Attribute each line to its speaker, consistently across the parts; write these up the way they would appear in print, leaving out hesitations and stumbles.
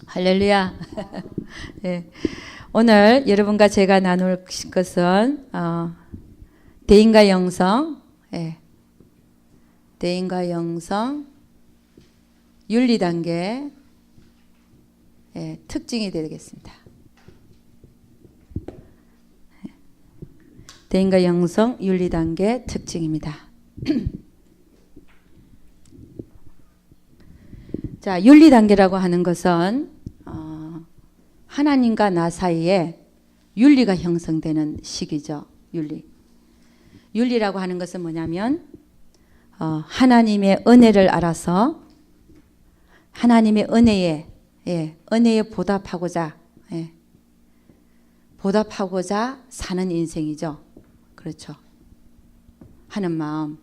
Speaker 1: 할렐루야. 네. 오늘 여러분과 제가 나눌 것은 대인과 영성, 대인과 영성 윤리 단계 특징이 되겠습니다. 대인과 영성 윤리 단계 특징입니다. 자, 윤리 단계라고 하는 것은 하나님과 나 사이에 윤리가 형성되는 시기죠. 윤리라고 하는 것은 뭐냐면 하나님의 은혜를 알아서 하나님의 은혜에 보답하고자 사는 인생이죠. 그렇죠. 하는 마음,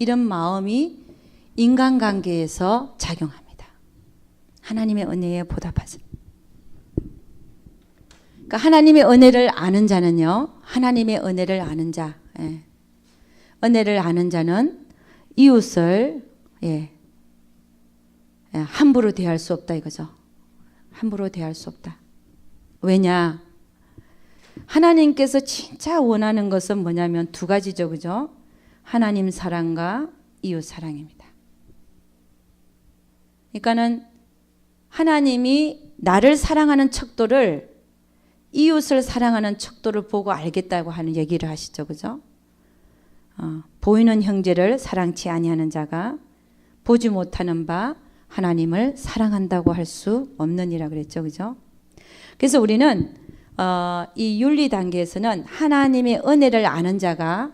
Speaker 1: 이런 마음이 인간관계에서 작용합니다. 하나님의 은혜에 보답하자. 그러니까 하나님의 은혜를 아는 자는요. 하나님의 은혜를 아는 자. 은혜를 아는 자는 이웃을 함부로 대할 수 없다 이거죠. 함부로 대할 수 없다. 왜냐? 하나님께서 진짜 원하는 것은 뭐냐면 두 가지죠. 그죠? 하나님 사랑과 이웃 사랑입니다. 그러니까는 하나님이 나를 사랑하는 척도를 이웃을 사랑하는 척도를 보고 알겠다고 하는 얘기를 하시죠. 그죠? 보이는 형제를 사랑치 아니하는 자가 보지 못하는 바 하나님을 사랑한다고 할 수 없느니라 그랬죠. 그죠? 그래서 우리는 이 윤리 단계에서는 하나님의 은혜를 아는 자가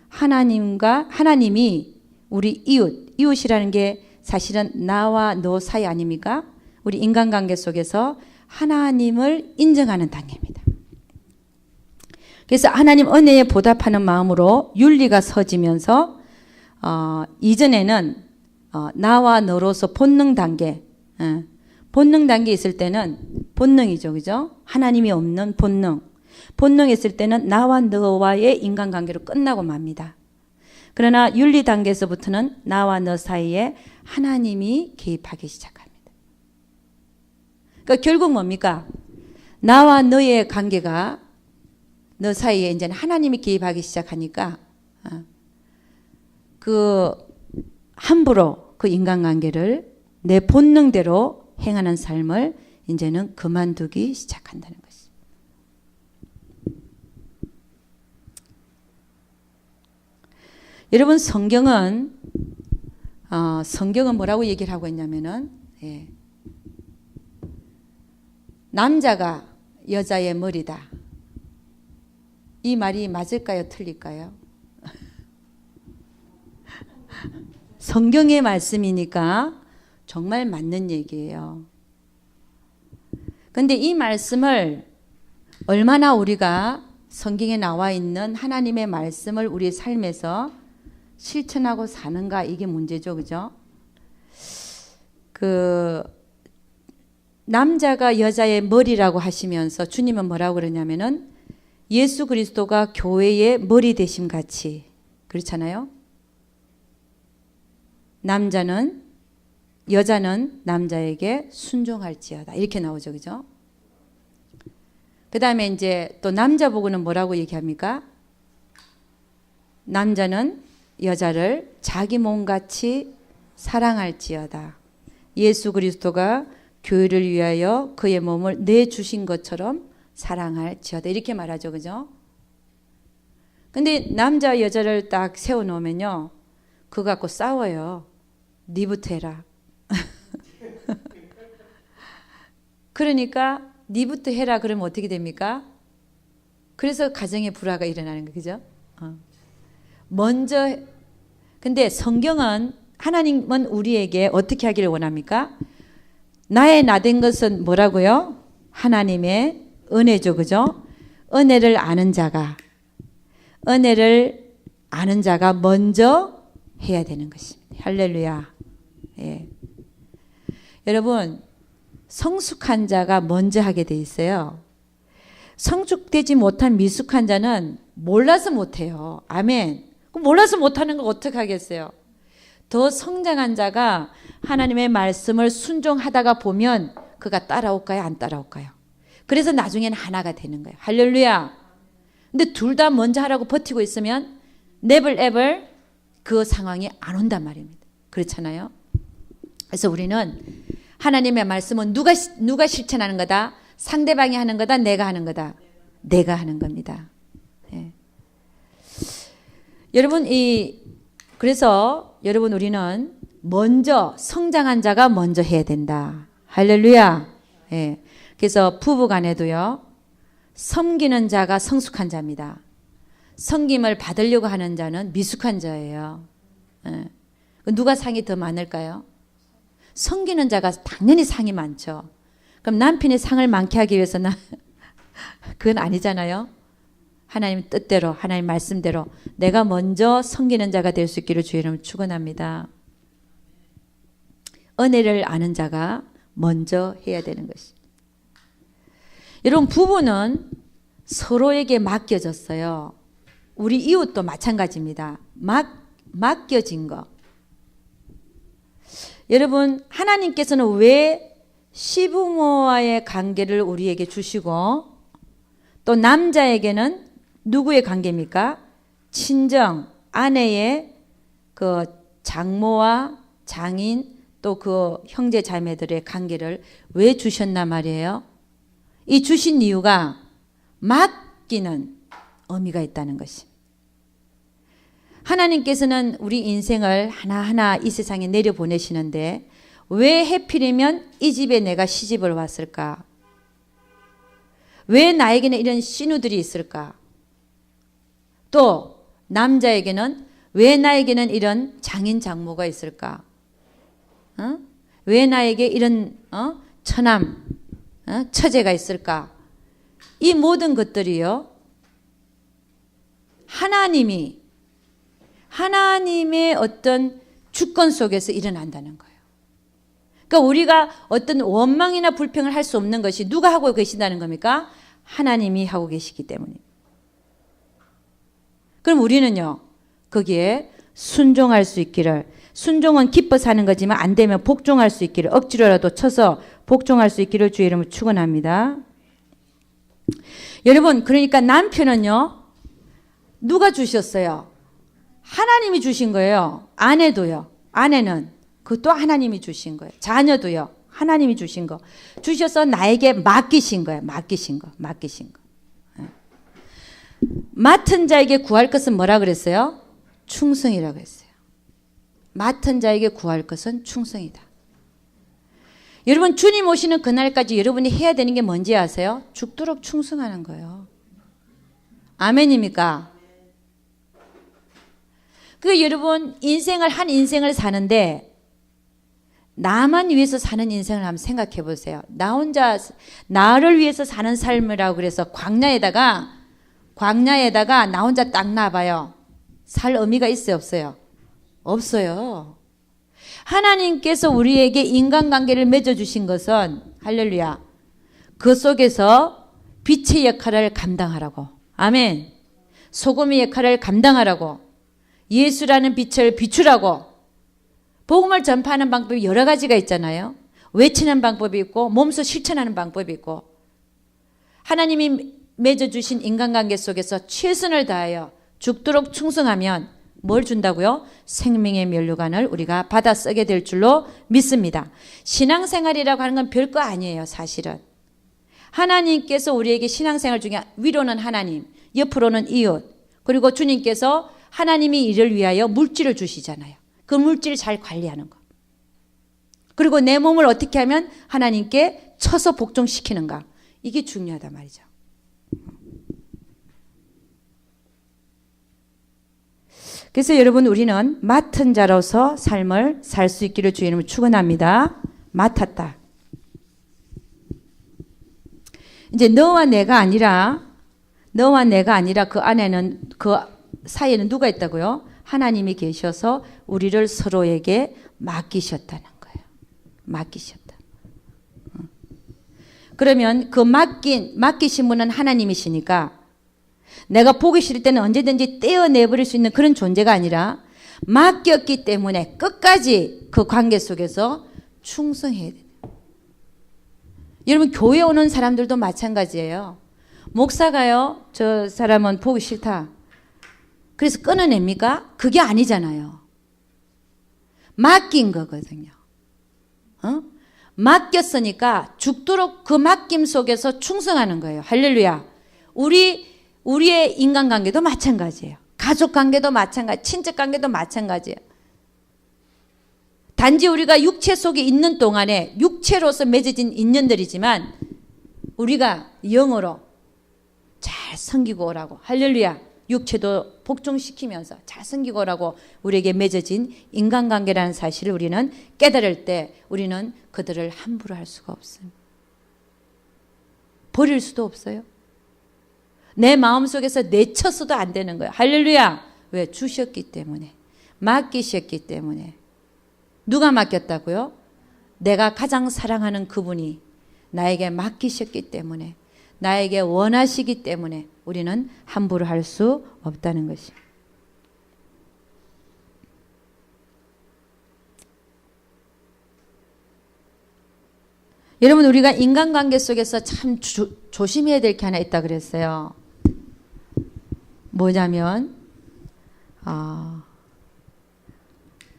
Speaker 1: 하나님이 우리 이웃이라는 게 사실은 나와 너 사이 아닙니까? 우리 인간관계 속에서 하나님을 인정하는 단계입니다. 그래서 하나님 은혜에 보답하는 마음으로 윤리가 서지면서 이전에는 나와 너로서 본능 단계에 있을 때는 본능이죠. 그죠? 하나님이 없는 본능에 있을 때는 나와 너와의 인간관계로 끝나고 맙니다. 그러나 윤리 단계에서부터는 나와 너 사이에 하나님이 개입하기 시작합니다. 그러니까 결국 뭡니까? 나와 너의 관계가 너 사이에 이제 하나님이 개입하기 시작하니까 그 함부로 그 인간관계를 내 본능대로 행하는 삶을 이제는 그만두기 시작한다는 것입니다. 여러분 성경은 뭐라고 얘기를 하고 있냐면은 남자가 여자의 머리다. 이 말이 맞을까요? 틀릴까요? 성경의 말씀이니까 정말 맞는 얘기예요. 근데 이 말씀을 얼마나 우리가 성경에 나와 있는 하나님의 말씀을 우리 삶에서 실천하고 사는가 이게 문제죠. 그죠? 남자가 여자의 머리라고 하시면서 주님은 뭐라고 그러냐면은 예수 그리스도가 교회의 머리 되심 같이 그렇잖아요. 여자는 남자에게 순종할지어다 이렇게 나오죠. 그죠? 그 다음에 이제 또 남자 보고는 뭐라고 얘기합니까? 남자는 여자를 자기 몸같이 사랑할지어다. 예수 그리스도가 교회를 위하여 그의 몸을 내주신 것처럼 사랑할지어다 이렇게 말하죠. 그죠? 근데 남자 여자를 딱 세워놓으면요 그거 갖고 싸워요. 니부터 해라. 그러니까 니부터 해라 그러면 어떻게 됩니까? 그래서 가정의 불화가 일어나는 거 그죠? 근데 성경은 하나님은 우리에게 어떻게 하기를 원합니까? 나의 나된 것은 뭐라고요? 하나님의 은혜죠. 그죠? 은혜를 아는 자가 먼저 해야 되는 것입니다. 할렐루야. 여러분 성숙한 자가 먼저 하게 돼 있어요. 성숙되지 못한 미숙한 자는 몰라서 못해요. 아멘. 그럼 몰라서 못하는 거 어떻게 하겠어요? 더 성장한 자가 하나님의 말씀을 순종하다가 보면 그가 따라올까요? 안 따라올까요? 그래서 나중에는 하나가 되는 거예요. 할렐루야. 근데 둘 다 먼저 하라고 버티고 있으면 never ever 그 상황이 안 온단 말입니다. 그렇잖아요. 그래서 우리는 하나님의 말씀은 누가 실천하는 거다? 상대방이 하는 거다? 내가 하는 거다? 내가 하는 겁니다. 예. 여러분 그래서 여러분 우리는 먼저 성장한 자가 먼저 해야 된다. 할렐루야. 예. 그래서 부부간에도요. 섬기는 자가 성숙한 자입니다. 섬김을 받으려고 하는 자는 미숙한 자예요. 예. 누가 상이 더 많을까요? 섬기는 자가 당연히 상이 많죠. 그럼 남편이 상을 많게 하기 위해서는 그건 아니잖아요. 하나님 뜻대로 하나님 말씀대로 내가 먼저 섬기는 자가 될 수 있기를 주의 이름으로 축원합니다. 은혜를 아는 자가 먼저 해야 되는 것입니다. 여러분 부부는 서로에게 맡겨졌어요. 우리 이웃도 마찬가지입니다. 맡겨진 거. 여러분 하나님께서는 왜 시부모와의 관계를 우리에게 주시고 또 남자에게는 누구의 관계입니까? 친정, 아내의 그 장모와 장인 또 그 형제 자매들의 관계를 왜 주셨나 말이에요. 이 주신 이유가 맡기는 의미가 있다는 것입니다. 하나님께서는 우리 인생을 하나하나 이 세상에 내려보내시는데 왜 해필이면 이 집에 내가 시집을 왔을까? 왜 나에게는 이런 신우들이 있을까? 또 남자에게는 왜 나에게는 이런 장인 장모가 있을까? 왜 나에게 이런 처남, 처제가 있을까? 이 모든 것들이요. 하나님의 어떤 주권 속에서 일어난다는 거예요. 그러니까 우리가 어떤 원망이나 불평을 할 수 없는 것이 누가 하고 계신다는 겁니까? 하나님이 하고 계시기 때문입니다. 그럼 우리는요. 거기에 순종할 수 있기를 순종은 기뻐서 하는 거지만 안 되면 복종할 수 있기를 억지로라도 쳐서 복종할 수 있기를 주의 이름으로 축원합니다. 여러분 그러니까 남편은요. 누가 주셨어요? 하나님이 주신 거예요. 아내도요. 아내는 그것도 하나님이 주신 거예요. 자녀도요. 하나님이 주신 거. 주셔서 나에게 맡기신 거예요. 맡기신 거. 맡은 자에게 구할 것은 뭐라 그랬어요? 충성이라고 했어요. 맡은 자에게 구할 것은 충성이다. 여러분 주님 오시는 그날까지 여러분이 해야 되는 게 뭔지 아세요? 죽도록 충성하는 거예요. 아멘입니까? 여러분 한 인생을 사는데 나만 위해서 사는 인생을 한번 생각해 보세요. 나 혼자 나를 위해서 사는 삶이라고 그래서 광야에다가 나 혼자 딱 놔봐요. 살 의미가 있어요 없어요? 없어요. 하나님께서 우리에게 인간관계를 맺어주신 것은 할렐루야 그 속에서 빛의 역할을 감당하라고 아멘 소금의 역할을 감당하라고 예수라는 빛을 비추라고 복음을 전파하는 방법이 여러 가지가 있잖아요. 외치는 방법이 있고 몸소 실천하는 방법이 있고 하나님이 맺어주신 인간관계 속에서 최선을 다하여 죽도록 충성하면 뭘 준다고요? 생명의 면류관을 우리가 받아 쓰게 될 줄로 믿습니다. 신앙생활이라고 하는 건 별거 아니에요. 사실은 하나님께서 우리에게 신앙생활 중에 위로는 하나님 옆으로는 이웃 그리고 주님께서 하나님이 이를 위하여 물질을 주시잖아요. 그 물질을 잘 관리하는 거. 그리고 내 몸을 어떻게 하면 하나님께 쳐서 복종시키는가. 이게 중요하단 말이죠. 그래서 여러분 우리는 맡은 자로서 삶을 살 수 있기를 주의 이름으로 축원합니다. 맡았다. 이제 너와 내가 아니라 그 안에는 그 사이에는 누가 있다고요? 하나님이 계셔서 우리를 서로에게 맡기셨다는 거예요. 맡기셨다. 그러면 그 맡기신 분은 하나님이시니까 내가 보기 싫을 때는 언제든지 떼어내버릴 수 있는 그런 존재가 아니라 맡겼기 때문에 끝까지 그 관계 속에서 충성해야 돼요. 여러분 교회 오는 사람들도 마찬가지예요. 목사가요, 저 사람은 보기 싫다. 그래서 끊어냅니까? 그게 아니잖아요. 맡긴 거거든요. 맡겼으니까 죽도록 그 맡김 속에서 충성하는 거예요. 할렐루야. 우리의 인간관계도 마찬가지예요. 가족관계도 마찬가지, 친척관계도 마찬가지예요. 단지 우리가 육체 속에 있는 동안에 육체로서 맺어진 인연들이지만 우리가 영으로 잘 섬기고 오라고. 할렐루야. 육체도 복종시키면서 잘 섬기고 오라고 우리에게 맺어진 인간관계라는 사실을 우리는 깨달을 때 우리는 그들을 함부로 할 수가 없습니다. 버릴 수도 없어요. 내 마음속에서 내쳐서도 안 되는 거예요. 할렐루야. 왜? 주셨기 때문에. 맡기셨기 때문에. 누가 맡겼다고요? 내가 가장 사랑하는 그분이 나에게 맡기셨기 때문에, 나에게 원하시기 때문에 우리는 함부로 할 수 없다는 것이. 여러분 우리가 인간관계 속에서 참 조심해야 될 게 하나 있다 그랬어요. 뭐냐면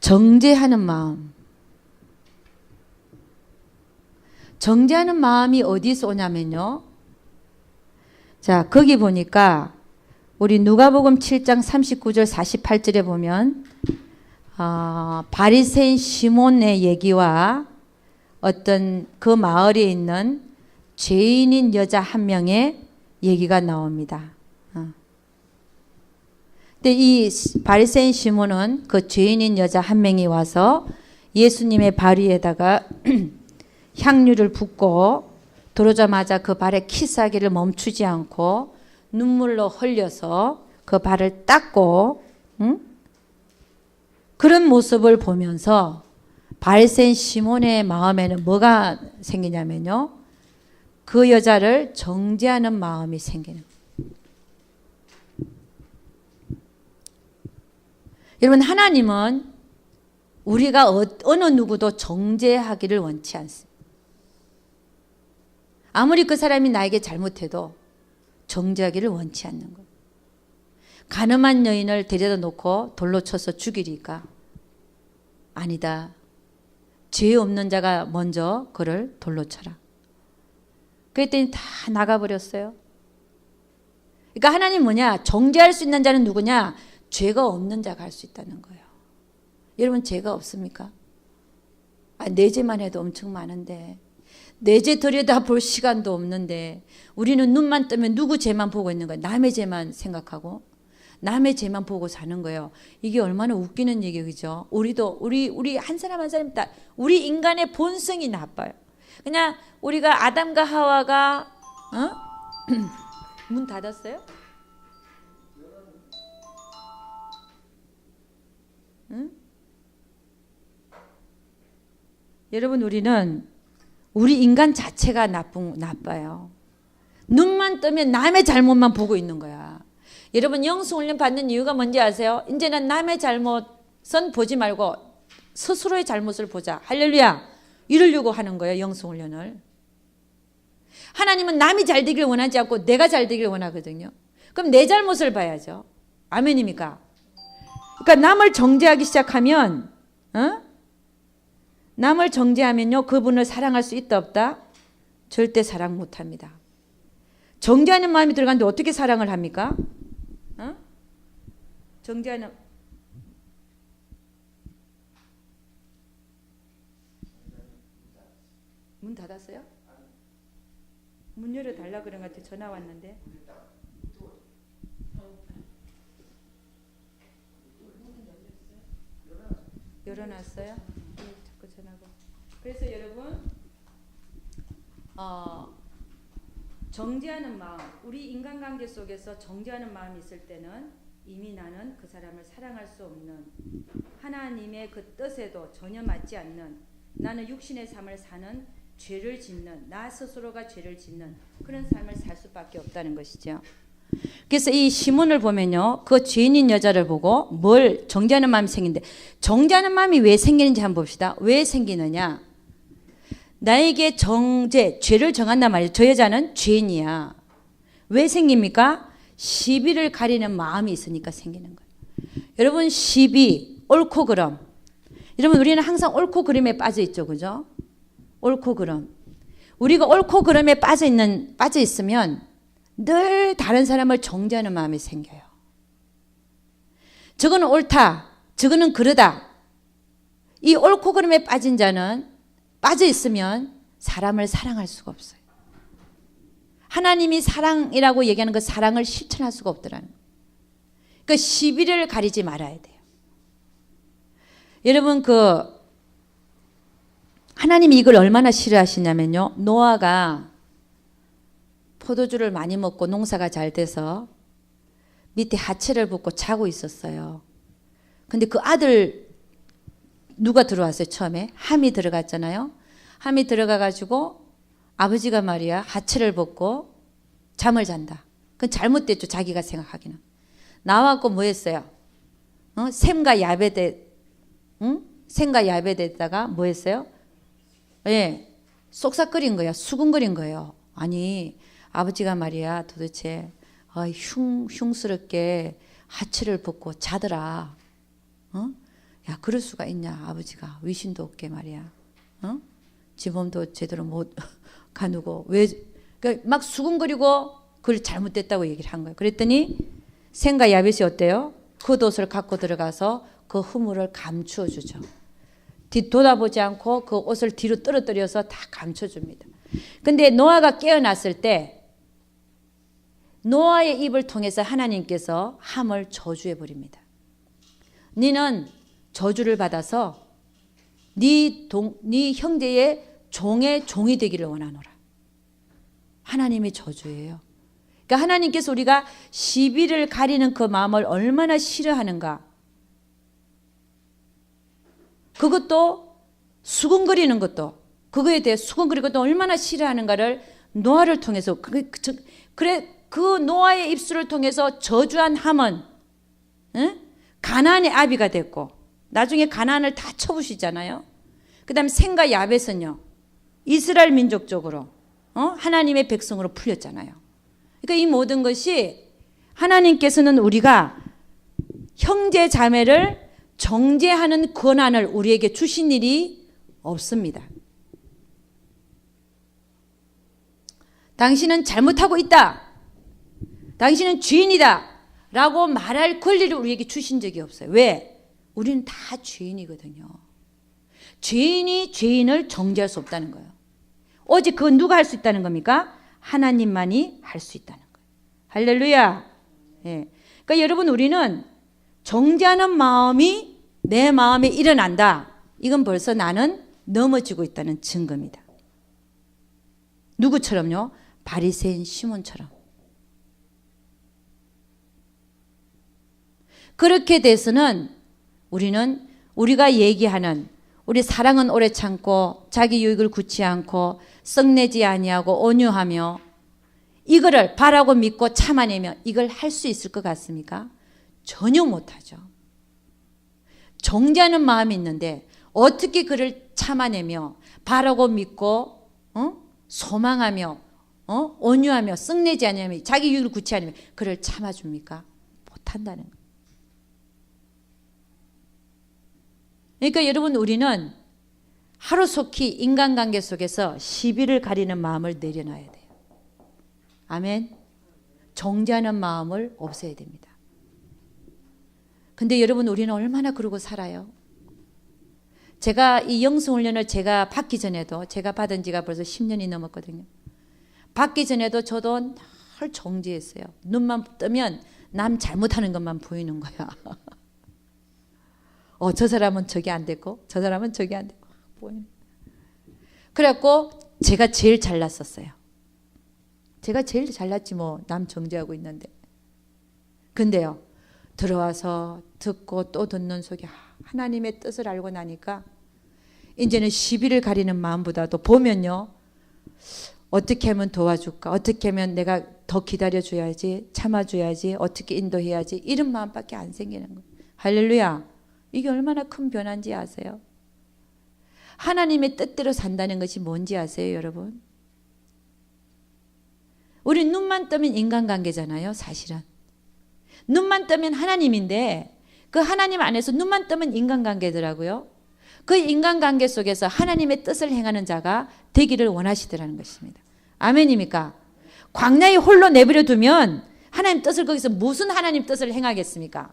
Speaker 1: 정죄하는 마음. 정죄하는 마음이 어디서 오냐면요. 자, 거기 보니까 우리 누가복음 7장 39절 48절에 보면 바리새인 시몬의 얘기와 어떤 그 마을에 있는 죄인인 여자 한 명의 얘기가 나옵니다. 근데 이 바리새인 시몬은 그 죄인인 여자 한 명이 와서 예수님의 발 위에다가 향유를 붓고 들어오자마자 그 발에 키스하기를 멈추지 않고 눈물로 흘려서 그 발을 닦고 그런 모습을 보면서 바리새인 시몬의 마음에는 뭐가 생기냐면요. 그 여자를 정죄하는 마음이 생기는 거예요. 여러분 하나님은 우리가 어느 누구도 정죄하기를 원치 않습니다. 아무리 그 사람이 나에게 잘못해도 정죄하기를 원치 않는 거예요. 가늠한 여인을 데려다 놓고 돌로 쳐서 죽이리까? 아니다. 죄 없는 자가 먼저 그를 돌로 쳐라. 그랬더니 다 나가버렸어요. 그러니까 하나님 뭐냐? 정죄할 수 있는 자는 누구냐? 죄가 없는 자가 할 수 있다는 거예요. 여러분 죄가 없습니까? 내 죄만 해도 엄청 많은데, 내 죄 들여다볼 시간도 없는데 우리는 눈만 뜨면 누구 죄만 보고 있는 거예요. 남의 죄만 생각하고 남의 죄만 보고 사는 거예요. 이게 얼마나 웃기는 얘기죠. 우리도 우리 한 사람 한 사람 다 우리 인간의 본성이 나빠요. 그냥 우리가 아담과 하와가 문 닫았어요? 응? 여러분 우리는 우리 인간 자체가 나빠요. 눈만 뜨면 남의 잘못만 보고 있는 거야. 여러분 영성훈련 받는 이유가 뭔지 아세요? 이제는 남의 잘못은 보지 말고 스스로의 잘못을 보자. 할렐루야. 이러려고 하는 거예요. 영성훈련을. 하나님은 남이 잘 되길 원하지 않고 내가 잘 되길 원하거든요. 그럼 내 잘못을 봐야죠. 아멘입니까? 그러니까 남을 정죄하기 시작하면 남을 정죄하면요. 그분을 사랑할 수 있다 없다? 절대 사랑 못합니다. 정죄하는 마음이 들어갔는데 어떻게 사랑을 합니까? 정죄하는 문 닫았어요? 문 열어달라 그런 것 같아. 전화 왔는데. 열어놨어요? 자꾸 전화가. 그래서 여러분 정죄하는 마음, 우리 인간관계 속에서 정죄하는 마음이 있을 때는 이미 나는 그 사람을 사랑할 수 없는, 하나님의 그 뜻에도 전혀 맞지 않는, 나는 육신의 삶을 사는, 죄를 짓는, 나 스스로가 죄를 짓는 그런 삶을 살 수밖에 없다는 것이죠. 그래서 이 시몬을 보면요, 그 죄인인 여자를 보고 뭘 정죄하는 마음이 생긴데, 정죄하는 마음이 왜 생기는지 한번 봅시다. 왜 생기느냐? 나에게 죄를 정한단 말이에요. 저 여자는 죄인이야. 왜 생깁니까? 시비를 가리는 마음이 있으니까 생기는 거예요. 여러분, 시비, 옳고 그름. 여러분, 우리는 항상 옳고 그름에 빠져 있죠, 그죠? 옳고 그름. 우리가 옳고 그름에 빠져 있으면 늘 다른 사람을 정죄하는 마음이 생겨요. 저거는 옳다, 저거는 그러다. 이 옳고 그름에 빠진 자는 빠져 있으면 사람을 사랑할 수가 없어요. 하나님이 사랑이라고 얘기하는 그 사랑을 실천할 수가 없더라는 거예요. 그러니까 시비를 가리지 말아야 돼요. 여러분, 하나님이 이걸 얼마나 싫어하시냐면요, 노아가 포도주를 많이 먹고 농사가 잘 돼서 밑에 하체를 붓고 자고 있었어요. 근데 그 아들 누가 들어왔어요? 처음에 함이 들어갔잖아요. 함이 들어가가지고 아버지가 말이야 하체를 벗고 잠을 잔다. 그건 잘못됐죠, 자기가 생각하기는. 나와갖고 뭐 했어요? 샘과 야벳에다가 뭐 했어요? 예, 쏙싹거린 거야. 수군거린 거예요. 아니, 아버지가 말이야 도대체 흉스럽게 하체를 벗고 자더라. 야, 그럴 수가 있냐, 아버지가. 위신도 없게 말이야. 지 몸도 제대로 못 가누고. 그러니까 막 수군거리고 그걸 잘못됐다고 얘기를 한 거예요. 그랬더니 샘과 야벳이 어때요? 겉옷을 갖고 들어가서 그 허물을 감추어 주죠. 뒤돌아보지 않고 그 옷을 뒤로 떨어뜨려서 다 감춰줍니다. 근데 노아가 깨어났을 때 노아의 입을 통해서 하나님께서 함을 저주해 버립니다. 너는 저주를 받아서 네 형제의 종의 종이 되기를 원하노라. 하나님의 저주예요. 그러니까 하나님께서 우리가 시비를 가리는 그 마음을 얼마나 싫어하는가. 그것도 수군거리는 것도, 그거에 대해 수군거리는 것도 얼마나 싫어하는가를 노아를 통해서, 그 노아의 입술을 통해서 저주한 함은 가나안의 아비가 됐고, 나중에 가나안을 다 쳐부시잖아요. 그 다음에 셈과 야벳은요, 이스라엘 민족 쪽으로 하나님의 백성으로 풀렸잖아요. 그러니까 이 모든 것이 하나님께서는 우리가 형제 자매를 정죄하는 권한을 우리에게 주신 일이 없습니다. 당신은 잘못하고 있다, 당신은 죄인이다 라고 말할 권리를 우리에게 주신 적이 없어요. 왜? 우리는 다 죄인이거든요. 죄인이 죄인을 정죄할 수 없다는 거예요. 오직 그건 누가 할 수 있다는 겁니까? 하나님만이 할 수 있다는 거예요. 할렐루야. 예. 그러니까 여러분, 우리는 정죄하는 마음이 내 마음에 일어난다. 이건 벌써 나는 넘어지고 있다는 증거입니다. 누구처럼요? 바리새인 시몬처럼. 그렇게 돼서는 우리는 우리가 얘기하는 우리 사랑은 오래 참고 자기 유익을 굳지 않고 썩내지 아니하고 온유하며 이거를 바라고 믿고 참아내며 이걸 할 수 있을 것 같습니까? 전혀 못하죠. 정죄하는 마음이 있는데 어떻게 그를 참아내며 바라고 믿고 소망하며 온유하며 썩내지 아니하며 자기 유익을 굳지 않으며 그를 참아줍니까? 못한다는 거예요. 그러니까 여러분, 우리는 하루속히 인간관계 속에서 시비를 가리는 마음을 내려놔야 돼요. 아멘. 정죄하는 마음을 없애야 됩니다. 근데 여러분, 우리는 얼마나 그러고 살아요? 제가 이 영성훈련을 제가 받기 전에도, 제가 받은 지가 벌써 10년이 넘었거든요. 받기 전에도 저도 늘 정죄했어요. 눈만 뜨면 남 잘못하는 것만 보이는 거야. 저 사람은 저게 안 됐고 저 사람은 저게 안 됐고 보이는. 그래갖고 제가 제일 잘났었어요. 제가 제일 잘났지 뭐, 남 정죄하고 있는데. 근데요, 들어와서 듣고 또 듣는 속에 하나님의 뜻을 알고 나니까 이제는 시비를 가리는 마음보다도 보면요, 어떻게 하면 도와줄까, 어떻게 하면 내가 더 기다려줘야지, 참아줘야지, 어떻게 인도해야지 이런 마음밖에 안 생기는 거예요. 할렐루야. 이게 얼마나 큰 변화인지 아세요? 하나님의 뜻대로 산다는 것이 뭔지 아세요, 여러분? 우리 눈만 뜨면 인간관계잖아요, 사실은. 눈만 뜨면 하나님인데 그 하나님 안에서 눈만 뜨면 인간관계더라고요. 그 인간관계 속에서 하나님의 뜻을 행하는 자가 되기를 원하시더라는 것입니다. 아멘입니까? 광야에 홀로 내버려 두면 하나님 뜻을 거기서 무슨 하나님 뜻을 행하겠습니까?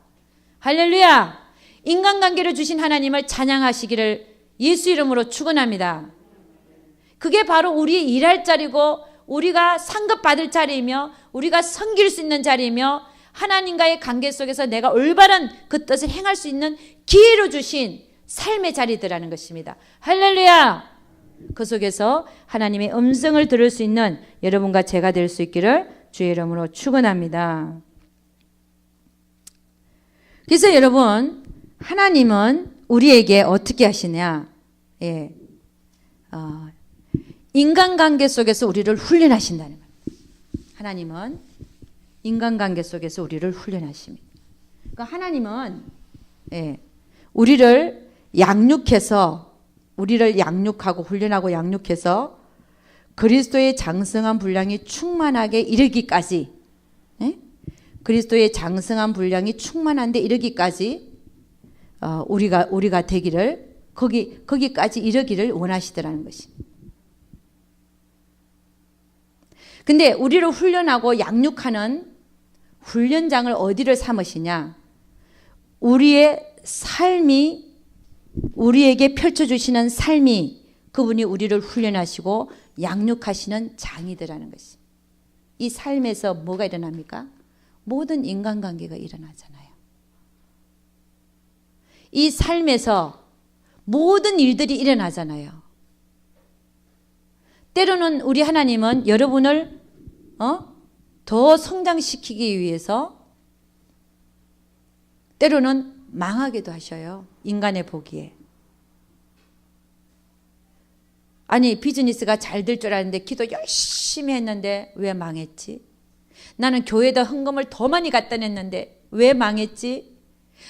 Speaker 1: 할렐루야. 인간관계를 주신 하나님을 찬양하시기를 예수 이름으로 축원합니다. 그게 바로 우리의 일할 자리고 우리가 상급 받을 자리이며 우리가 섬길 수 있는 자리이며 하나님과의 관계 속에서 내가 올바른 그 뜻을 행할 수 있는 기회로 주신 삶의 자리더라는 것입니다. 할렐루야. 그 속에서 하나님의 음성을 들을 수 있는 여러분과 제가 될 수 있기를 주의 이름으로 축원합니다. 그래서 여러분, 하나님은 우리에게 어떻게 하시냐? 예, 인간관계 속에서 우리를 훈련하신다는 거예요. 하나님은 인간관계 속에서 우리를 훈련하십니다. 그러니까 하나님은 우리를 양육하고 훈련하고 양육해서 그리스도의 장성한 분량이 충만하게 이르기까지, 그리스도의 장성한 분량이 충만한데 이르기까지 우리가 되기를 거기까지 이르기를 원하시더라는 것입니다. 근데 우리를 훈련하고 양육하는 훈련장을 어디를 삼으시냐? 우리의 삶이 우리에게 펼쳐주시는 삶이 그분이 우리를 훈련하시고 양육하시는 장이더라는 것입니다. 이 삶에서 뭐가 일어납니까? 모든 인간관계가 일어나잖아요. 이 삶에서 모든 일들이 일어나잖아요. 때로는 우리 하나님은 여러분을 더 성장시키기 위해서 때로는 망하기도 하셔요. 인간의 보기에. 아니, 비즈니스가 잘 될 줄 알았는데 기도 열심히 했는데 왜 망했지? 나는 교회에다 헌금을 더 많이 갖다 냈는데 왜 망했지?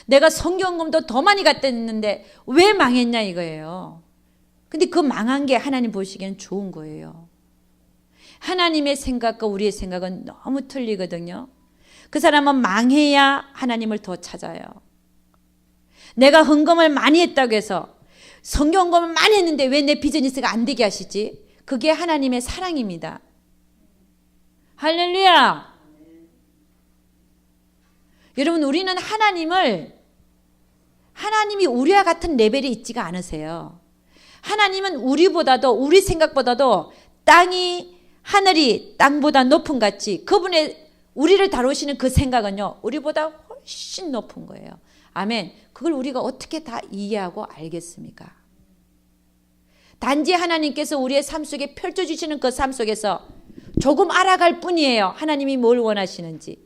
Speaker 1: 내가 성경금도 더 많이 갖다 냈는데 왜 망했냐 이거예요. 근데 그 망한 게 하나님 보시기에는 좋은 거예요. 하나님의 생각과 우리의 생각은 너무 틀리거든요. 그 사람은 망해야 하나님을 더 찾아요. 내가 헌금을 많이 했다고 해서 성경금을 많이 했는데 왜 내 비즈니스가 안 되게 하시지? 그게 하나님의 사랑입니다. 할렐루야. 여러분, 우리는 하나님이 우리와 같은 레벨에 있지가 않으세요. 하나님은 우리 생각보다도 하늘이 땅보다 높은 같이 그분의 우리를 다루시는 그 생각은요, 우리보다 훨씬 높은 거예요. 아멘. 그걸 우리가 어떻게 다 이해하고 알겠습니까? 단지 하나님께서 우리의 삶 속에 펼쳐주시는 그 삶 속에서 조금 알아갈 뿐이에요. 하나님이 뭘 원하시는지.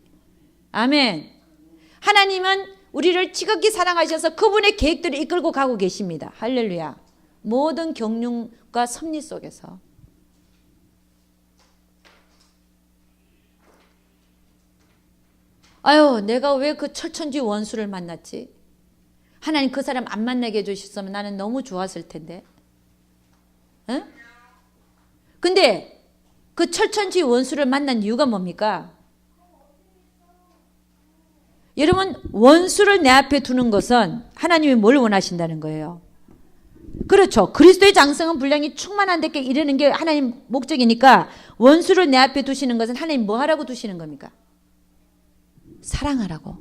Speaker 1: 아멘. 하나님은 우리를 지극히 사랑하셔서 그분의 계획대로 이끌고 가고 계십니다. 할렐루야. 모든 경륜과 섭리 속에서. 아유, 내가 왜 그 철천지 원수를 만났지? 하나님 그 사람 안 만나게 해주셨으면 나는 너무 좋았을 텐데. 응? 근데 그 철천지 원수를 만난 이유가 뭡니까? 여러분, 원수를 내 앞에 두는 것은 하나님이 뭘 원하신다는 거예요? 그렇죠. 그리스도의 장성한 분량이 충만한 데께 이르는 게 하나님 목적이니까 원수를 내 앞에 두시는 것은 하나님 뭐 하라고 두시는 겁니까? 사랑하라고.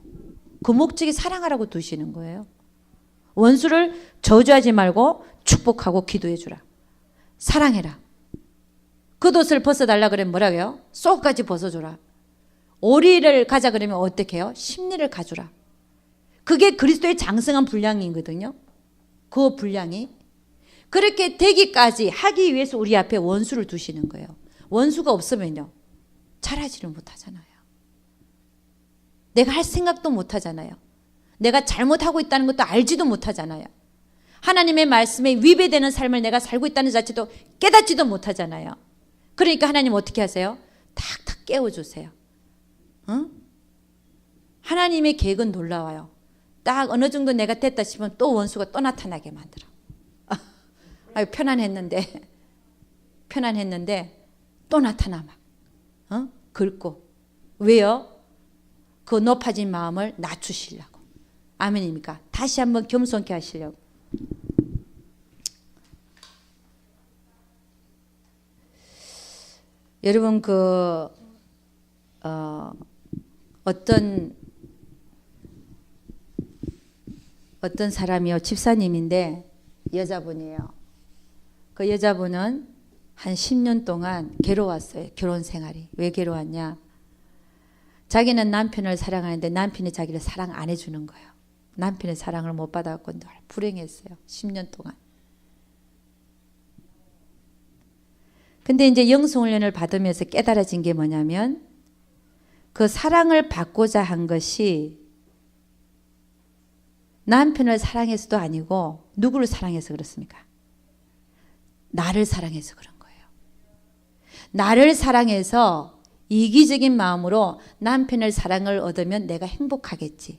Speaker 1: 그 목적이 사랑하라고 두시는 거예요. 원수를 저주하지 말고 축복하고 기도해 주라. 사랑해라. 겉옷을 벗어달라 그러면 뭐라고요? 속까지 벗어줘라. 오리를 가자 그러면 어떻게 해요? 심리를 가주라. 그게 그리스도의 장성한 분량이거든요. 그 분량이. 그렇게 되기까지 하기 위해서 우리 앞에 원수를 두시는 거예요. 원수가 없으면요, 잘하지를 못하잖아요. 내가 할 생각도 못하잖아요. 내가 잘못하고 있다는 것도 알지도 못하잖아요. 하나님의 말씀에 위배되는 삶을 내가 살고 있다는 자체도 깨닫지도 못하잖아요. 그러니까 하나님 어떻게 하세요? 탁탁 깨워주세요. 응? 하나님의 계획은 놀라워요. 딱 어느 정도 내가 됐다 싶으면 또 원수가 또 나타나게 만들어. 아유, 편안했는데 또 나타나 막. 긁고. 왜요? 그 높아진 마음을 낮추시려고. 아멘입니까? 다시 한번 겸손케 하시려고. 여러분 어떤 사람이요, 집사님인데 여자분이에요. 그 여자분은 한 10년 동안 괴로웠어요. 결혼 생활이. 왜 괴로웠냐? 자기는 남편을 사랑하는데 남편이 자기를 사랑 안 해주는 거예요. 남편의 사랑을 못 받아갖고 늘 불행했어요. 10년 동안. 근데 이제 영성훈련을 받으면서 깨달아진 게 뭐냐면 그 사랑을 받고자 한 것이 남편을 사랑해서도 아니고 누구를 사랑해서 그렇습니까? 나를 사랑해서 그런 거예요. 나를 사랑해서 이기적인 마음으로 남편의 사랑을 얻으면 내가 행복하겠지.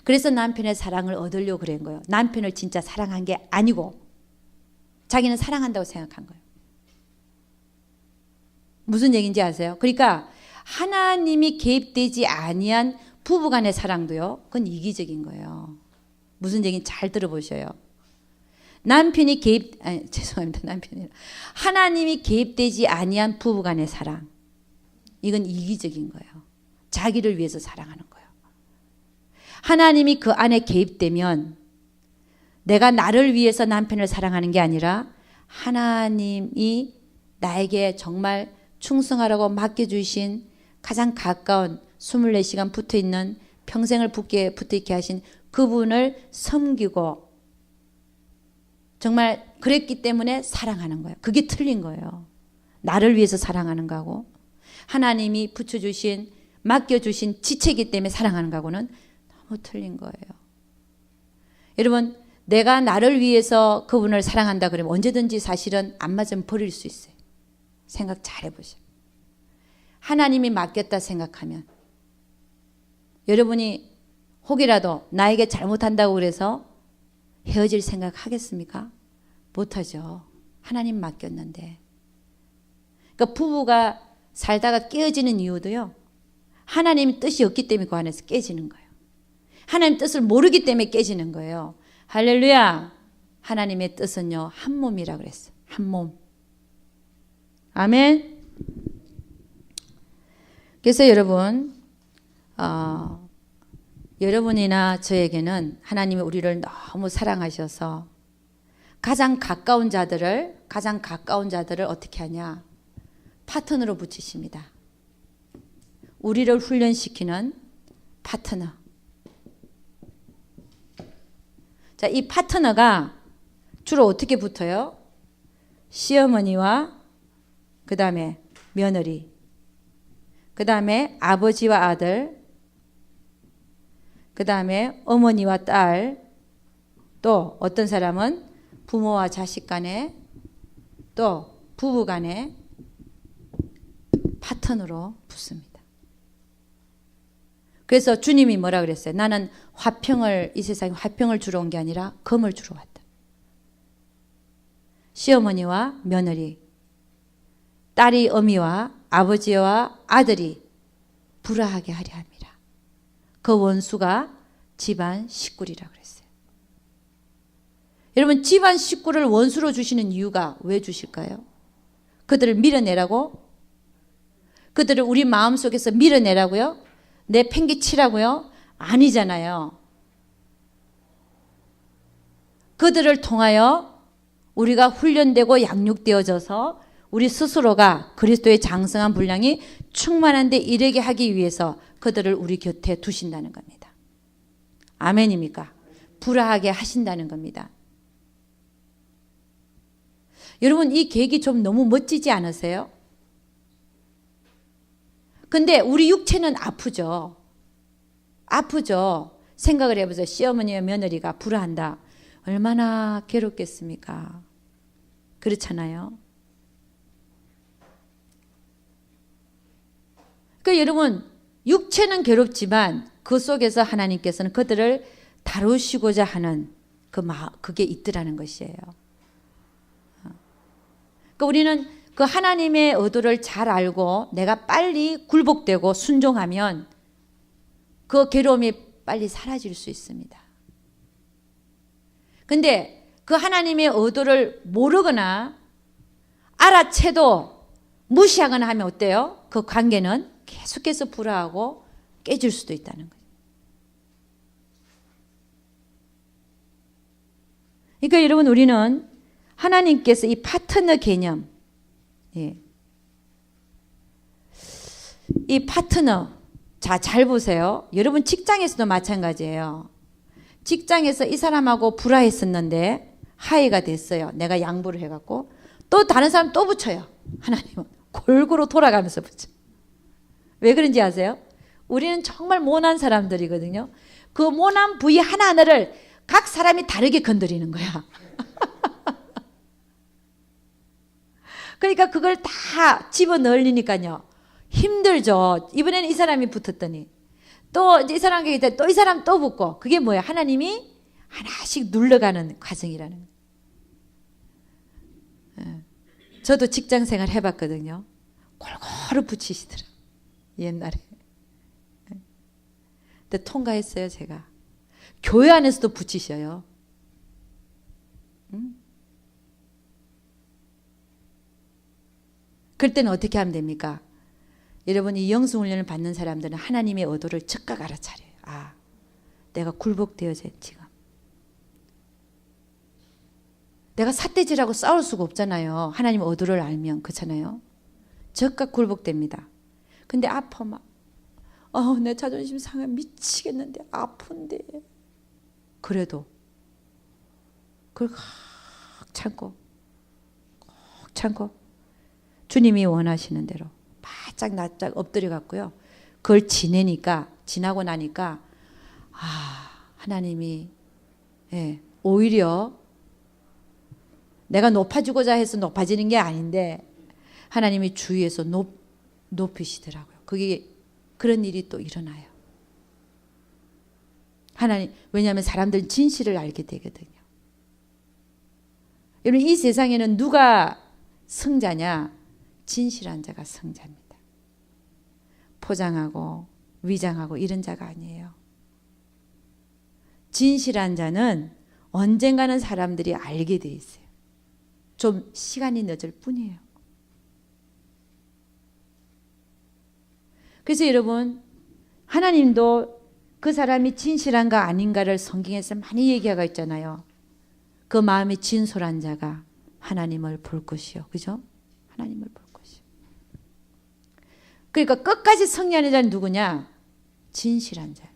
Speaker 1: 그래서 남편의 사랑을 얻으려고 그런 거예요. 남편을 진짜 사랑한 게 아니고 자기는 사랑한다고 생각한 거예요. 무슨 얘기인지 아세요? 그러니까 하나님이 개입되지 아니한 부부간의 사랑도요, 그건 이기적인 거예요. 무슨 얘기인지 잘 들어보셔요. 하나님이 개입되지 아니한 부부간의 사랑, 이건 이기적인 거예요. 자기를 위해서 사랑하는 거예요. 하나님이 그 안에 개입되면 내가 나를 위해서 남편을 사랑하는 게 아니라 하나님이 나에게 정말 충성하라고 맡겨주신 가장 가까운 24시간 붙어있는 평생을 붙어있게 하신 그분을 섬기고 정말 그랬기 때문에 사랑하는 거예요. 그게 틀린 거예요. 나를 위해서 사랑하는 거하고 하나님이 붙여주신 맡겨주신 지체이기 때문에 사랑하는 거하고는 너무 틀린 거예요. 여러분, 내가 나를 위해서 그분을 사랑한다 그러면 언제든지 사실은 안 맞으면 버릴 수 있어요. 생각 잘 해보세요. 하나님이 맡겼다 생각하면 여러분이 혹이라도 나에게 잘못한다고 그래서 헤어질 생각 하겠습니까? 못하죠. 하나님 맡겼는데. 그러니까 부부가 살다가 깨어지는 이유도요, 하나님 뜻이 없기 때문에 그 안에서 깨지는 거예요. 하나님 뜻을 모르기 때문에 깨지는 거예요. 할렐루야. 하나님의 뜻은요, 한 몸이라 그랬어요. 한 몸. 아멘. 그래서 여러분, 여러분이나 저에게는 하나님이 우리를 너무 사랑하셔서 가장 가까운 자들을 어떻게 하냐? 파트너로 붙이십니다. 우리를 훈련시키는 파트너. 자, 이 파트너가 주로 어떻게 붙어요? 시어머니와 그 다음에 며느리, 그 다음에 아버지와 아들, 그 다음에 어머니와 딸, 또 어떤 사람은 부모와 자식 간에, 또 부부 간에 파트너로 붙습니다. 그래서 주님이 뭐라 그랬어요? 나는 이 세상에 화평을 주러 온 게 아니라 금을 주러 왔다. 시어머니와 며느리, 딸이 어미와 아버지와 아들이 불화하게 하려 합니다. 그 원수가 집안 식구리라 그랬어요. 여러분, 집안 식구를 원수로 주시는 이유가 왜 주실까요? 그들을 밀어내라고? 그들을 우리 마음속에서 밀어내라고요? 내팽개치라고요? 아니잖아요. 그들을 통하여 우리가 훈련되고 양육되어져서 우리 스스로가 그리스도의 장성한 분량이 충만한 데 이르게 하기 위해서 그들을 우리 곁에 두신다는 겁니다. 아멘입니까? 불화하게 하신다는 겁니다. 여러분, 이 계획이 좀 너무 멋지지 않으세요? 근데 우리 육체는 아프죠. 아프죠. 생각을 해보세요. 시어머니와 며느리가 불화한다. 얼마나 괴롭겠습니까? 그렇잖아요. 그 여러분 육체는 괴롭지만 그 속에서 하나님께서는 그들을 다루시고자 하는 그게 있더라는 것이에요. 그러니까 우리는 그 하나님의 의도를 잘 알고 내가 빨리 굴복되고 순종하면 그 괴로움이 빨리 사라질 수 있습니다. 근데 그 하나님의 의도를 모르거나 알아채도 무시하거나 하면 어때요? 그 관계는 계속해서 불화하고 깨질 수도 있다는 거예요. 그러니까 여러분 우리는 하나님께서 이 파트너 개념, 이 파트너, 자, 잘 보세요. 여러분 직장에서도 마찬가지예요. 직장에서 이 사람하고 불화했었는데 화해가 됐어요. 내가 양보를 해갖고 또 다른 사람 또 붙여요. 하나님은 골고루 돌아가면서 붙여. 왜 그런지 아세요? 우리는 정말 모난 사람들이거든요. 그 모난 부위 하나하나를 각 사람이 다르게 건드리는 거야. 그러니까 그걸 다 집어넣으니까요. 힘들죠. 이번에는 이 사람이 붙었더니 또 이제 이 사람에게 또 이 사람 또 붙고 그게 뭐예요? 하나님이 하나씩 눌러가는 과정이라는 거예요. 저도 직장 생활 해봤거든요. 골고루 붙이시더라. 옛날에. 근데 통과했어요, 제가. 교회 안에서도 붙이셔요. 그럴 때는 어떻게 하면 됩니까? 여러분 이 영성훈련을 받는 사람들은 하나님의 의도를 즉각 알아차려요. 아, 내가 굴복되어져 지금. 내가 삿대질하고 싸울 수가 없잖아요. 하나님의 의도를 알면. 그렇잖아요. 즉각 굴복됩니다. 근데 아파 막. 내 자존심 상해 미치겠는데 아픈데. 그래도 그걸 꼭 참고 주님이 원하시는 대로 바짝 납작 엎드려 갖고요. 그걸 지나고 나니까 하나님이 오히려 내가 높아지고자 해서 높아지는 게 아닌데 하나님이 주위에서 높이시더라고요. 그게 그런 일이 또 일어나요. 왜냐하면 사람들은 진실을 알게 되거든요. 여러분 이 세상에는 누가 승자냐? 진실한 자가 승자입니다. 포장하고 위장하고 이런 자가 아니에요. 진실한 자는 언젠가는 사람들이 알게 돼 있어요. 좀 시간이 늦을 뿐이에요. 그래서 여러분 하나님도 그 사람이 진실한가 아닌가를 성경에서 많이 얘기하고 있잖아요. 그 마음이 진솔한 자가 하나님을 볼 것이요. 그죠? 하나님을 볼 것이요. 그러니까 끝까지 승리하는 자는 누구냐? 진실한 자.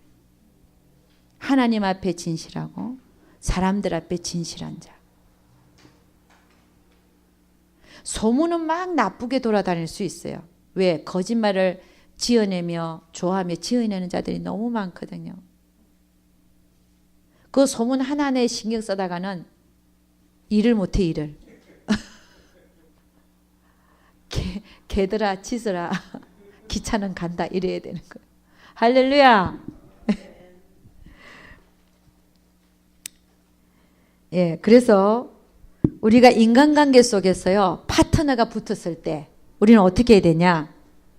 Speaker 1: 하나님 앞에 진실하고 사람들 앞에 진실한 자. 소문은 막 나쁘게 돌아다닐 수 있어요. 왜? 거짓말을 지어내며 좋아하며 지어내는 자들이 너무 많거든요. 그 소문 하나하나에 신경 써다가는 일을 못해 일을. 개들아 치서라 기차는 간다 이래야 되는 거예요. 할렐루야. 그래서 우리가 인간관계 속에서요 파트너가 붙었을 때 우리는 어떻게 해야 되냐?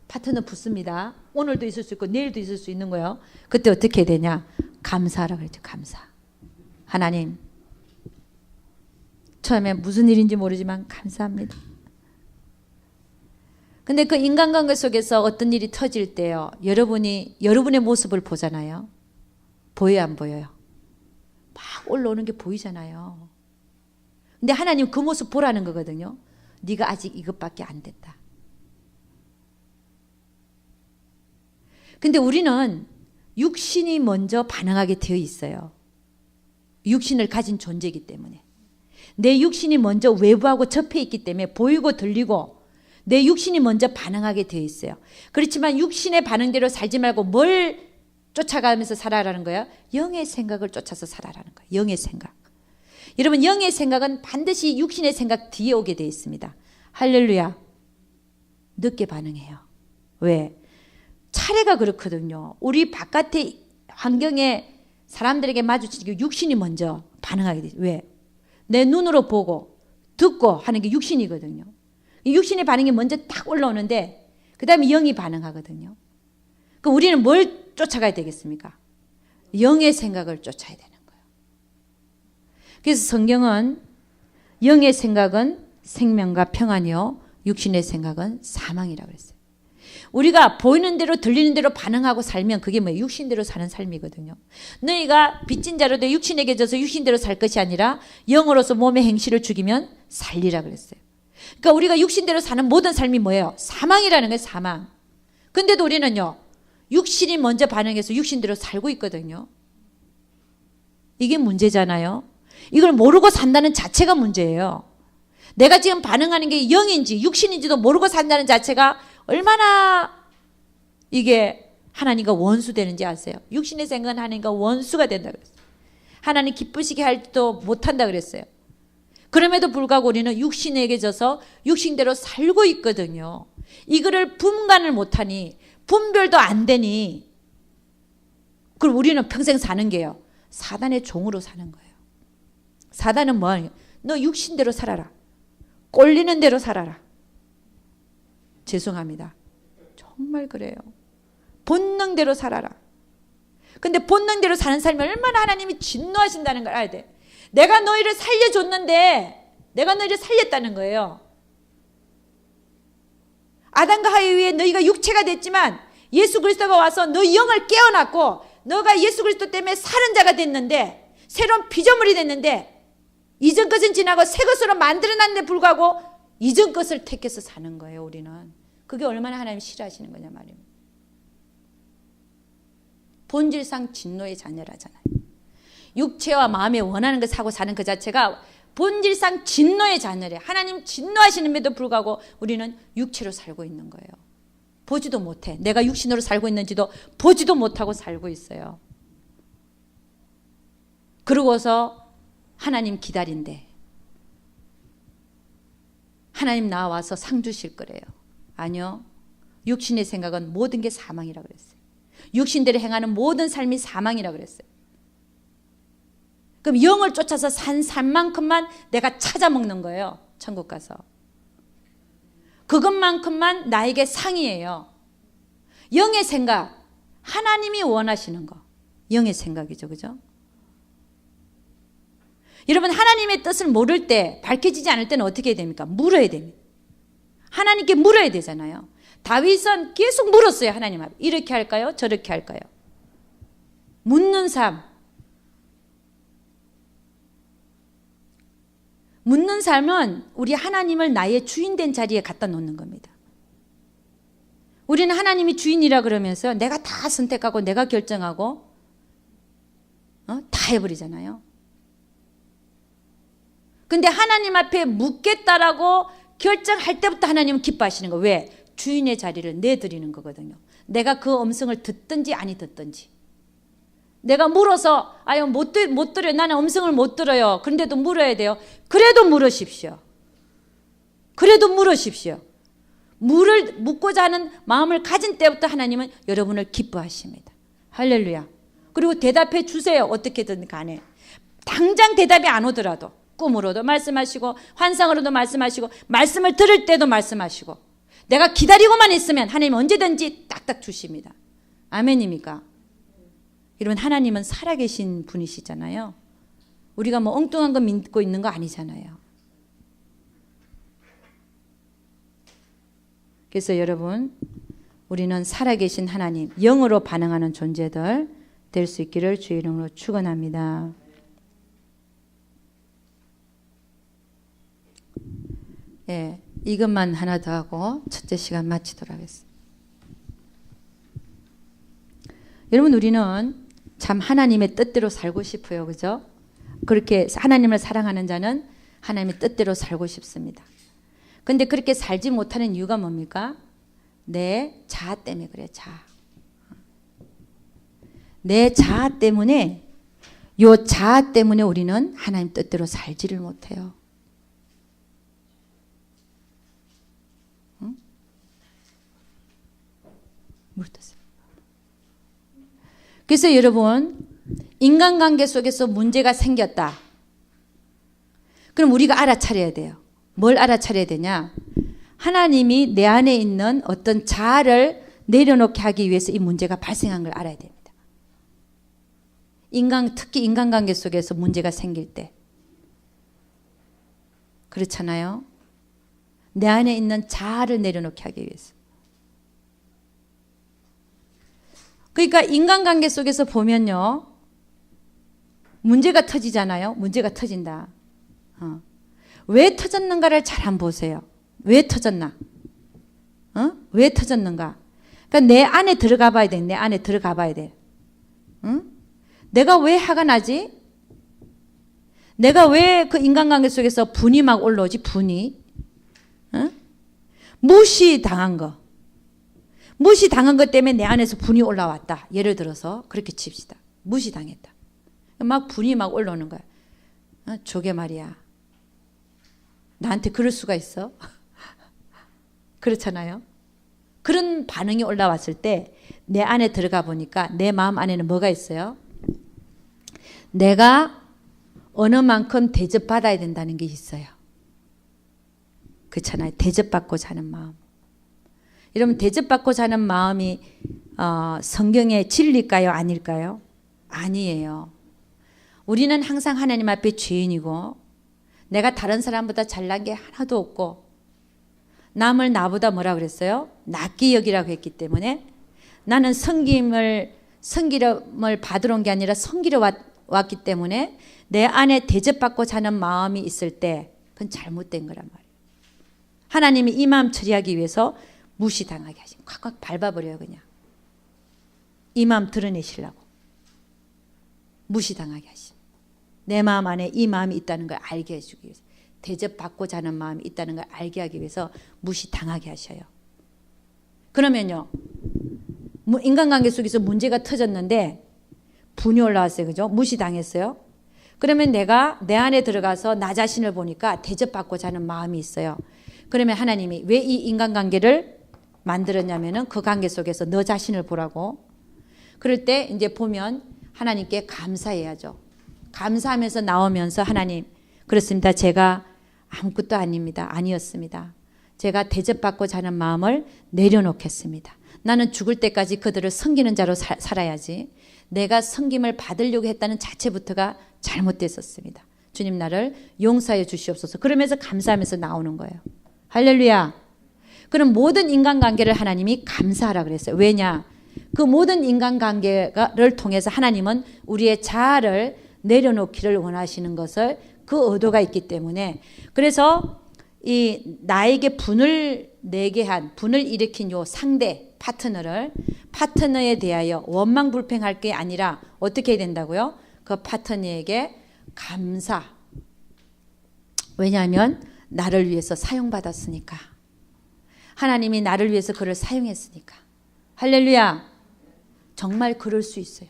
Speaker 1: 파트너 붙습니다. 오늘도 있을 수 있고 내일도 있을 수 있는 거예요. 그때 어떻게 해야 되냐? 감사하라 그랬죠. 감사. 하나님 처음에 무슨 일인지 모르지만 감사합니다. 근데 그 인간관계 속에서 어떤 일이 터질 때요. 여러분의 모습을 보잖아요. 보여요 안 보여요? 막 올라오는 게 보이잖아요. 근데 하나님 그 모습 보라는 거거든요. 네가 아직 이것밖에 안 됐다. 근데 우리는 육신이 먼저 반응하게 되어 있어요. 육신을 가진 존재이기 때문에. 내 육신이 먼저 외부하고 접해 있기 때문에 보이고 들리고 내 육신이 먼저 반응하게 되어 있어요. 그렇지만 육신의 반응대로 살지 말고 뭘 쫓아가면서 살아라는 거예요? 영의 생각을 쫓아서 살아라는 거예요. 영의 생각. 여러분 영의 생각은 반드시 육신의 생각 뒤에 오게 되어 있습니다. 할렐루야. 늦게 반응해요. 왜? 차례가 그렇거든요. 우리 바깥의 환경에 사람들에게 마주치는 게 육신이 먼저 반응하게 되죠. 왜? 내 눈으로 보고 듣고 하는 게 육신이거든요. 이 육신의 반응이 먼저 딱 올라오는데 그 다음에 영이 반응하거든요. 그럼 우리는 뭘 쫓아가야 되겠습니까? 영의 생각을 쫓아야 되는 거예요. 그래서 성경은 영의 생각은 생명과 평안이요 육신의 생각은 사망이라고 그랬어요. 우리가 보이는 대로 들리는 대로 반응하고 살면 그게 뭐예요? 육신대로 사는 삶이거든요. 너희가 빚진 자로 돼 육신에게 져서 육신대로 살 것이 아니라 영으로서 몸의 행실을 죽이면 살리라 그랬어요. 그러니까 우리가 육신대로 사는 모든 삶이 뭐예요? 사망이라는 거예요. 사망. 근데도 우리는요. 육신이 먼저 반응해서 육신대로 살고 있거든요. 이게 문제잖아요. 이걸 모르고 산다는 자체가 문제예요. 내가 지금 반응하는 게 영인지 육신인지도 모르고 산다는 자체가 얼마나 이게 하나님과 원수되는지 아세요? 육신의 생각은 하나님과 원수가 된다 그랬어요. 하나님 기쁘시게 할지도 못한다 그랬어요. 그럼에도 불구하고 우리는 육신에게 져서 육신대로 살고 있거든요. 이거를 분간을 못하니 분별도 안 되니 그럼 우리는 평생 사는 게요. 사단의 종으로 사는 거예요. 사단은 뭐하냐? 너 육신대로 살아라. 꼴리는 대로 살아라. 죄송합니다. 정말 그래요. 본능대로 살아라. 근데 본능대로 사는 삶이 얼마나 하나님이 진노하신다는 걸 알아야 돼. 내가 너희를 살려줬는데 내가 너희를 살렸다는 거예요. 아담과 하와 위에 너희가 육체가 됐지만 예수 그리스도가 와서 너희 영을 깨어놨고 너가 예수 그리스도 때문에 사는 자가 됐는데 새로운 피조물이 됐는데 이전 것은 지나고 새 것으로 만들어놨는데 불구하고 이전 것을 택해서 사는 거예요. 우리는. 그게 얼마나 하나님 싫어하시는 거냐 말입니다. 본질상 진노의 자녀라잖아요. 육체와 마음에 원하는 것 사고 사는 그 자체가 본질상 진노의 자녀래. 하나님 진노하시는데도 불구하고 우리는 육체로 살고 있는 거예요. 보지도 못해. 내가 육신으로 살고 있는지도 보지도 못하고 살고 있어요. 그러고서 하나님 기다린대. 하나님 나와서 상 주실 거래요. 아니요. 육신의 생각은 모든 게 사망이라고 그랬어요. 육신대로 행하는 모든 삶이 사망이라고 그랬어요. 그럼 영을 쫓아서 산 삶만큼만 내가 찾아먹는 거예요. 천국 가서. 그것만큼만 나에게 상이에요. 영의 생각, 하나님이 원하시는 거. 영의 생각이죠. 그죠? 여러분 하나님의 뜻을 모를 때 밝혀지지 않을 때는 어떻게 해야 됩니까? 물어야 됩니다. 하나님께 물어야 되잖아요. 다윗은 계속 물었어요. 하나님 앞에. 이렇게 할까요? 저렇게 할까요? 묻는 삶. 묻는 삶은 우리 하나님을 나의 주인된 자리에 갖다 놓는 겁니다. 우리는 하나님이 주인이라 그러면서 내가 다 선택하고 내가 결정하고 다 해버리잖아요. 근데 하나님 앞에 묻겠다라고 결정할 때부터 하나님은 기뻐하시는 거예요. 왜? 주인의 자리를 내드리는 거거든요. 내가 그 음성을 듣든지 아니 듣든지. 내가 물어서 아유 못 들어요. 나는 음성을 못 들어요. 그런데도 물어야 돼요. 그래도 물으십시오. 그래도 물으십시오. 묻고자 하는 마음을 가진 때부터 하나님은 여러분을 기뻐하십니다. 할렐루야. 그리고 대답해 주세요. 어떻게든 간에. 당장 대답이 안 오더라도 꿈으로도 말씀하시고 환상으로도 말씀하시고 말씀을 들을 때도 말씀하시고 내가 기다리고만 있으면 하나님 언제든지 딱딱 주십니다. 아멘입니까? 여러분 하나님은 살아계신 분이시잖아요. 우리가 뭐 엉뚱한 거 믿고 있는 거 아니잖아요. 그래서 여러분 우리는 살아계신 하나님 영으로 반응하는 존재들 될 수 있기를 주의 이름으로 축원합니다. 예, 이것만 하나 더 하고 첫째 시간 마치도록 하겠습니다. 여러분 우리는 참 하나님의 뜻대로 살고 싶어요. 그죠? 그렇게 하나님을 사랑하는 자는 하나님의 뜻대로 살고 싶습니다. 근데 그렇게 살지 못하는 이유가 뭡니까? 내 자아 때문에 그래요. 자아. 내 자아 때문에 요 자아 때문에 우리는 하나님 뜻대로 살지를 못해요. 물 드세요. 그래서 여러분, 인간관계 속에서 문제가 생겼다. 그럼 우리가 알아차려야 돼요. 뭘 알아차려야 되냐? 하나님이 내 안에 있는 어떤 자아를 내려놓게 하기 위해서 이 문제가 발생한 걸 알아야 됩니다. 특히 인간관계 속에서 문제가 생길 때. 그렇잖아요. 내 안에 있는 자아를 내려놓게 하기 위해서. 그러니까 인간관계 속에서 보면요, 문제가 터지잖아요. 문제가 터진다. 왜 터졌는가를 잘 한번 보세요. 왜 터졌나? 왜 터졌는가? 그러니까 내 안에 들어가 봐야 돼. 내 안에 들어가 봐야 돼. 내가 왜 화가 나지? 내가 왜 그 인간관계 속에서 분이 막 올라오지? 분이. 무시당한 거. 무시당한 것 때문에 내 안에서 분이 올라왔다. 예를 들어서 그렇게 칩시다. 무시당했다. 막 분이 막 올라오는 거야. 저게 말이야. 나한테 그럴 수가 있어? 그렇잖아요. 그런 반응이 올라왔을 때 내 안에 들어가 보니까 내 마음 안에는 뭐가 있어요? 내가 어느 만큼 대접받아야 된다는 게 있어요. 그렇잖아요. 대접받고 사는 마음. 여러분, 대접받고 사는 마음이 성경의 진리일까요? 아닐까요? 아니에요. 우리는 항상 하나님 앞에 죄인이고 내가 다른 사람보다 잘난 게 하나도 없고 남을 나보다 뭐라 그랬어요? 낫게 여기라고 했기 때문에 나는 섬김을 받으러 온 게 아니라 섬기러 왔기 때문에 내 안에 대접받고 사는 마음이 있을 때 그건 잘못된 거란 말이에요. 하나님이 이 마음 처리하기 위해서 무시당하게 하신 콱콱 밟아버려요. 그냥 이 마음 드러내시려고 무시당하게 하신 내 마음 안에 이 마음이 있다는 걸 알게 해주기 위해서 대접받고자 하는 마음이 있다는 걸 알게 하기 위해서 무시당하게 하셔요. 그러면요, 인간관계 속에서 문제가 터졌는데 분이 올라왔어요. 그죠? 무시당했어요. 그러면 내가 내 안에 들어가서 나 자신을 보니까 대접받고자 하는 마음이 있어요. 그러면 하나님이 왜 이 인간관계를 만들었냐면은 그 관계 속에서 너 자신을 보라고. 그럴 때 이제 보면 하나님께 감사해야죠. 감사하면서 나오면서 하나님, 그렇습니다. 제가 아무것도 아닙니다. 아니었습니다. 제가 대접받고자 하는 마음을 내려놓겠습니다. 나는 죽을 때까지 그들을 섬기는 자로 살아야지. 내가 섬김을 받으려고 했다는 자체부터가 잘못됐었습니다. 주님 나를 용서해 주시옵소서. 그러면서 감사하면서 나오는 거예요. 할렐루야. 그럼 모든 인간관계를 하나님이 감사하라 그랬어요. 왜냐? 그 모든 인간관계를 통해서 하나님은 우리의 자아를 내려놓기를 원하시는 것을 그 의도가 있기 때문에, 그래서 이 나에게 분을 내게 한, 분을 일으킨 요 상대 파트너에 대하여 원망불평할 게 아니라 어떻게 해야 된다고요? 그 파트너에게 감사. 왜냐하면 나를 위해서 사용받았으니까. 하나님이 나를 위해서 그를 사용했으니까. 할렐루야. 정말 그럴 수 있어요.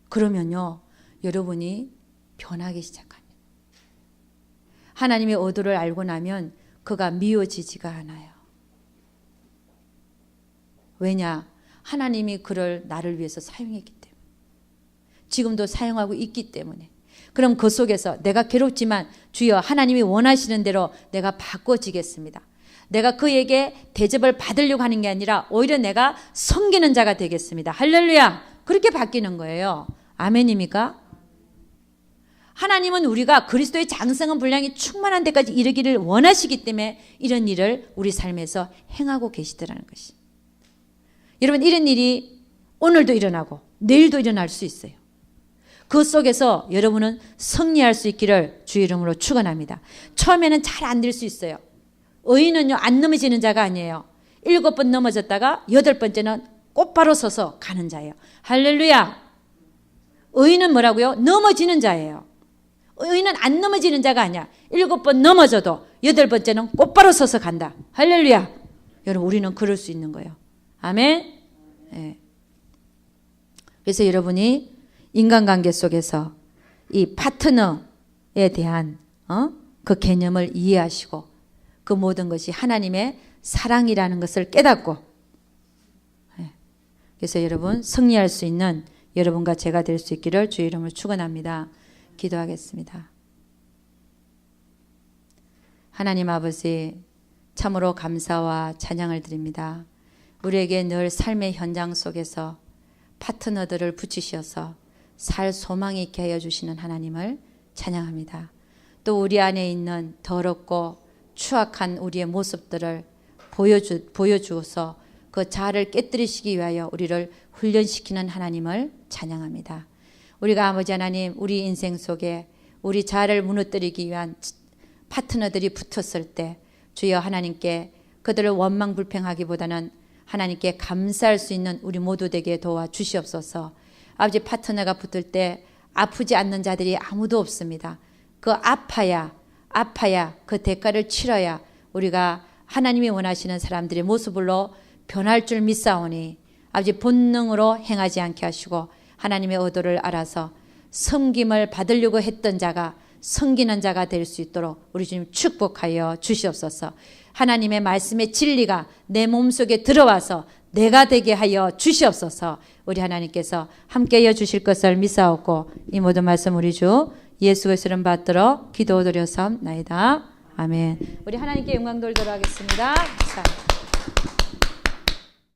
Speaker 1: 그러면요, 여러분이 변하기 시작합니다. 하나님의 의도를 알고 나면 그가 미워지지가 않아요. 왜냐? 하나님이 그를 나를 위해서 사용했기 때문에. 지금도 사용하고 있기 때문에. 그럼 그 속에서 내가 괴롭지만 주여 하나님이 원하시는 대로 내가 바꿔지겠습니다. 내가 그에게 대접을 받으려고 하는 게 아니라 오히려 내가 섬기는 자가 되겠습니다. 할렐루야. 그렇게 바뀌는 거예요. 아멘입니까? 하나님은 우리가 그리스도의 장성한 분량이 충만한 데까지 이르기를 원하시기 때문에 이런 일을 우리 삶에서 행하고 계시더라는 것이. 여러분, 이런 일이 오늘도 일어나고 내일도 일어날 수 있어요. 그 속에서 여러분은 승리할 수 있기를 주의 이름으로 축원합니다. 처음에는 잘 안 될 수 있어요. 의인은요, 안 넘어지는 자가 아니에요. 7번 넘어졌다가 8번째는 곧바로 서서 가는 자예요. 할렐루야. 의인은 뭐라고요? 넘어지는 자예요. 의인은 안 넘어지는 자가 아니야. 7번 넘어져도 8번째는 곧바로 서서 간다. 할렐루야. 여러분, 우리는 그럴 수 있는 거예요. 아멘. 네. 그래서 여러분이 인간관계 속에서 이 파트너에 대한 그 개념을 이해하시고 그 모든 것이 하나님의 사랑이라는 것을 깨닫고, 그래서 여러분 승리할 수 있는 여러분과 제가 될 수 있기를 주의 이름으로 축원합니다. 기도하겠습니다. 하나님 아버지, 참으로 감사와 찬양을 드립니다. 우리에게 늘 삶의 현장 속에서 파트너들을 붙이셔서 살 소망이 있게 하여 주시는 하나님을 찬양합니다. 또 우리 안에 있는 더럽고 추악한 우리의 모습들을 보여주어서 그 자아를 깨뜨리시기 위하여 우리를 훈련시키는 하나님을 찬양합니다. 우리가 아버지 하나님, 우리 인생 속에 우리 자아를 무너뜨리기 위한 파트너들이 붙었을 때 주여 하나님께 그들을 원망불평하기보다는 하나님께 감사할 수 있는 우리 모두 되게 도와주시옵소서. 아버지, 파트너가 붙을 때 아프지 않는 자들이 아무도 없습니다. 그 아파야 그 대가를 치러야 우리가 하나님이 원하시는 사람들의 모습으로 변할 줄 믿사오니 아버지, 본능으로 행하지 않게 하시고 하나님의 의도를 알아서 섬김을 받으려고 했던 자가 섬기는 자가 될 수 있도록 우리 주님 축복하여 주시옵소서. 하나님의 말씀의 진리가 내 몸속에 들어와서 내가 되게 하여 주시옵소서. 우리 하나님께서 함께하여 주실 것을 믿사옵고 이 모든 말씀 우리 주 예수 그리스도를 이름 받들어 기도드려서나이다. 아멘. 우리 하나님께 영광 돌도록 하겠습니다. 자.